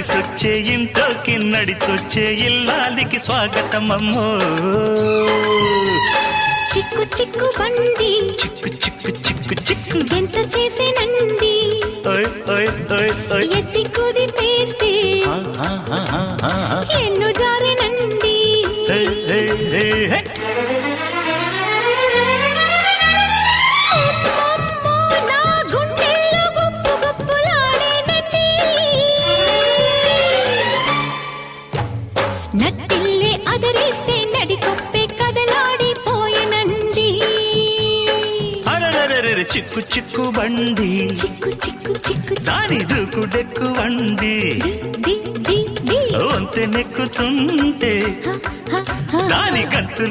సొగసిసొచ్చే ఇంట్లోకి నడిచొచ్చే ఇల్లాలికి స్వాగతమమ్మో చిక్కు చిక్కు బండి చిక్కు చిక్కు చిక్కు చిక్కు ఎంత చేసేనండి ఎత్తి కుదిపేస్తే ఎన్ను జారేనండి నా గుండెల్లో గుప్పు గుప్పులాడేనండి నట్టిల్లే అదరేస్తే నడికొప్పే కదలాడిపోయేనండి అరరరర చిక్కు చిక్కు బండి చిక్కు చిక్కు చిక్కు దాని దూకుడెక్కు వండి వంతెనెక్కుతుంటే దాని గంతులే